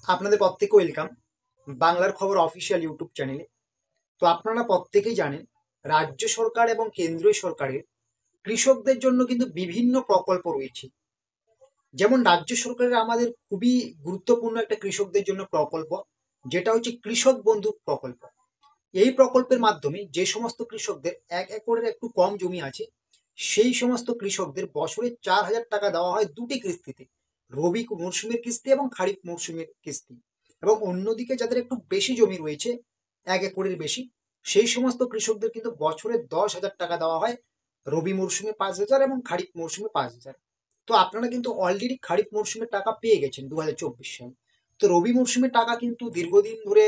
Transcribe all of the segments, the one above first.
আপনাদের প্রত্যেকে ওয়েলকাম বাংলার খবর অফিসিয়াল ইউটিউব চ্যানেলে। তো আপনারা প্রত্যেকেই জানেন রাজ্য সরকার এবং কেন্দ্রীয় সরকারের কৃষকদের জন্য কিন্তু বিভিন্ন প্রকল্প রয়েছে। যেমন রাজ্য সরকারের আমাদের খুবই গুরুত্বপূর্ণ একটা কৃষকদের জন্য প্রকল্প, যেটা হচ্ছে কৃষক বন্ধু প্রকল্প। এই প্রকল্পের মাধ্যমে যে সমস্ত কৃষকদের 1 একরের একটু কম জমি আছে, সেই সমস্ত কৃষকদের বছরে 4,000 টাকা দেওয়া হয় দুটি কিস্তিতে, রবি মরশুমের কিস্তি এবং খারিফ মরশুমের কিস্তি। এবং অন্যদিকে যাদের একটু বেশি জমি রয়েছে, 1 একরের বেশি, সেই সমস্ত কৃষকদের কিন্তু বছরে 10,000 টাকা দেওয়া হয়, রবি মরশুমে 5,000 এবং খারিফ মরশুমে 5,000। তো আপনারা কিন্তু অলরেডি খারিফ মরশুমের টাকা পেয়ে গেছেন 2024 সালে। তো রবি মরশুমের টাকা কিন্তু দীর্ঘদিন ধরে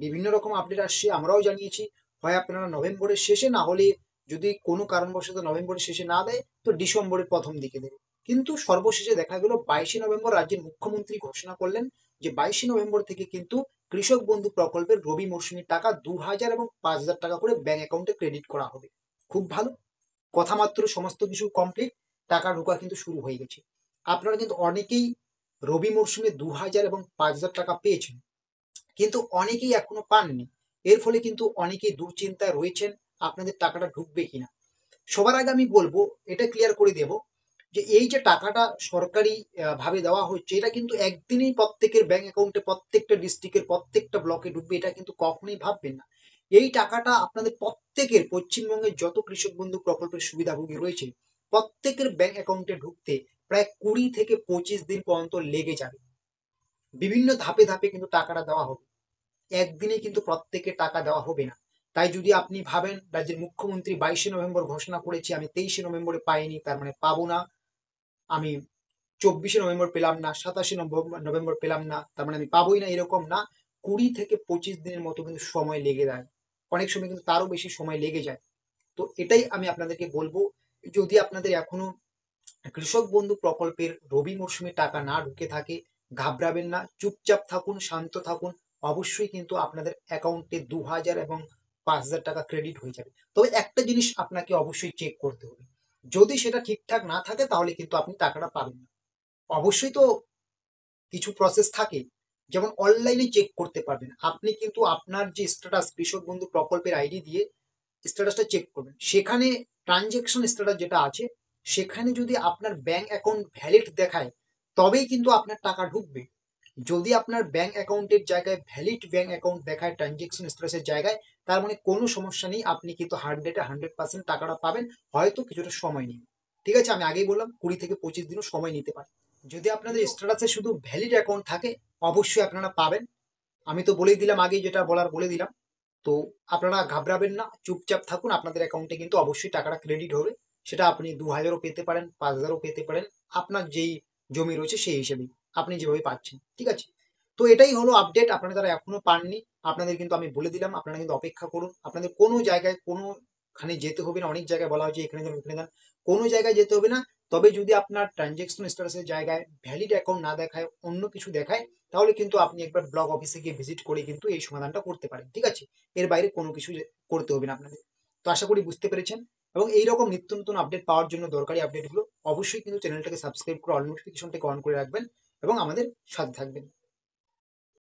বিভিন্ন রকম আপডেট আসছে, আমরাও জানিয়েছি। হয় আপনারা নভেম্বরের শেষে, না হলে যদি কোনো কারণবশত নভেম্বরের শেষে না দেয় তো ডিসেম্বরের প্রথম দিকে দেবে। কিন্তু সর্বশেষে দেখা গেল 22শে নভেম্বর রাজ্যের মুখ্যমন্ত্রী ঘোষণা করলেন যে 22শে নভেম্বর থেকে কিন্তু কৃষক বন্ধু প্রকল্পের রবি মরশুমের টাকা 2,000 এবং 5,000 টাকা করে ব্যাংক অ্যাকাউন্টে ক্রেডিট করা হবে। খুব ভালো। কথা মাত্র সমস্ত কিছু কমপ্লিট, টাকা ঢোকা কিন্তু শুরু হয়ে গেছে। আপনারা কিন্তু অনেকেই রবি মরশুমে 2,000 এবং 5,000 টাকা পেয়েছেন, কিন্তু অনেকেই এখনো পাননি। এর ফলে কিন্তু অনেকেই দুশ্চিন্তায় রয়েছেন আপনাদের টাকাটা ঢুকবে কিনা। সবার আগে আমি বলবো, এটা ক্লিয়ার করে দেব যে এই যে টাকাটা সরকারি ভাবে দেওয়া হচ্ছে, এটা কিন্তু একদিনেই প্রত্যেকের ব্যাংক অ্যাকাউন্টে, প্রত্যেকটা ডিস্ট্রিক্টের প্রত্যেকটা ব্লকে ঢুকবে, এটা কিন্তু কখনোই ভাববেন না। এই টাকাটা আপনাদের প্রত্যেকের, পশ্চিমবঙ্গের যত কৃষক বন্ধু প্রকল্পের সুবিধাভোগী রয়েছে, প্রত্যেকের ব্যাংক অ্যাকাউন্টে ঢুকতে প্রায় 20 থেকে 25 দিন পর্যন্ত লেগে যাবে। বিভিন্ন ধাপে ধাপে কিন্তু টাকাটা দেওয়া হবে, একদিনে কিন্তু প্রত্যেকে টাকা দেওয়া হবে না। তাই যদি আপনি ভাবেন রাজ্যের মুখ্যমন্ত্রী 22শে নভেম্বর ঘোষণা করেছে, আমি 23শে নভেম্বরে পাইনি, তার মানে পাবো না, আমি 24শে নভেম্বর পেলাম না, 27শে নভেম্বর পেলাম না, তার মানে আমি পাবোই না, এরকম না। 20 থেকে 25 দিনের মতো কিন্তু সময় লেগে যায়, অনেক সময় কিন্তু তারও বেশি সময় লেগে যায়। তো এটাই আমি আপনাদেরকে বলবো, যদি আপনাদের এখনো কৃষক বন্ধু প্রকল্পের রবি মরশুমে টাকা না ঢুকে থাকে, ঘাবড়াবেন না, চুপচাপ থাকুন, শান্ত থাকুন। অবশ্যই কিন্তু আপনাদের অ্যাকাউন্টে 2,000 এবং 5,000 টাকা ক্রেডিট হয়ে যাবে। তবে একটা জিনিস আপনাকে অবশ্যই চেক করতে হবে, যদি সেটা ঠিকঠাক না থাকে তাহলে কিন্তু আপনি টাকাটা পাবেন না। অবশ্যই তো কিছু প্রসেস থাকে, যেমন অনলাইনে চেক করতে পারবেন। আপনি কিন্তু আপনার যে স্ট্যাটাস কৃষক বন্ধু প্রকল্পের আইডি দিয়ে স্ট্যাটাসটা চেক করবেন, সেখানে ট্রানজেকশন স্ট্যাটাস যেটা আছে, সেখানে যদি আপনার ব্যাংক অ্যাকাউন্ট ভ্যালিড দেখায়, তবেই কিন্তু আপনার টাকা ঢুকবে। যদি আপনার ব্যাংক অ্যাকাউন্টের জায়গায় ভ্যালিড ব্যাংক অ্যাকাউন্ট দেখায় ট্রানজেকশন স্ট্যাটাসের জায়গায়, তার মানে কোনো সমস্যা নেই, আপনি কিন্তু 100% টাকাটা পাবেন। হয়তো কিছুটা সময় নিন, ঠিক আছে, আমি আগেই বললাম 20 থেকে 25 দিনও সময় নিতে পারে। যদি আপনাদের স্ট্যাটাসে শুধু ভ্যালিড অ্যাকাউন্ট থাকে, অবশ্যই আপনারা পাবেন। আমি তো বলেই দিলাম, আগে যেটা বলার বলে দিলাম। তো আপনারা ঘাবড়াবেন না, চুপচাপ থাকুন, আপনাদের অ্যাকাউন্টে কিন্তু অবশ্যই টাকাটা ক্রেডিট হবে। সেটা আপনি 2,000ও পেতে পারেন, 5,000ও পেতে পারেন, আপনার যেই জমি রয়েছে সেই হিসেবেই আপনি যেভাবে পাচ্ছেন, ঠিক আছে। তো এটাই হলো আপডেট। আপনারা যারা এখনো পাননি, আপনাদের কিন্তু আমি বলে দিলাম, আপনারা কিন্তু অপেক্ষা করুন। আপনাদের কোনো জায়গায় কোনোখানে যেতে হবে না, অনেক জায়গায় বলা হয়েছে এখানে যান ওখানে যান, কোনো জায়গায় যেতে হবে না। তবে যদি আপনার ট্রানজেকশন স্ট্যাটাসের জায়গায় ভ্যালিড অ্যাকাউন্ট না দেখায়, অন্য কিছু দেখায়, তাহলে কিন্তু আপনি একবার ব্লক অফিসে গিয়ে ভিজিট করে কিন্তু এই সমাধানটা করতে পারেন, ঠিক আছে। এর বাইরে কোনো কিছু করতে হবে না আপনাদের। তো আশা করি বুঝতে পেরেছেন। এবং এইরকম নিত্য নতুন আপডেট পাওয়ার জন্য, দরকারি আপডেটগুলো, অবশ্যই কিন্তু চ্যানেলটাকে সাবস্ক্রাইব করে অল নোটিফিকেশনটাকে অন করে রাখবেন এবং আমাদের সাথে থাকবেন।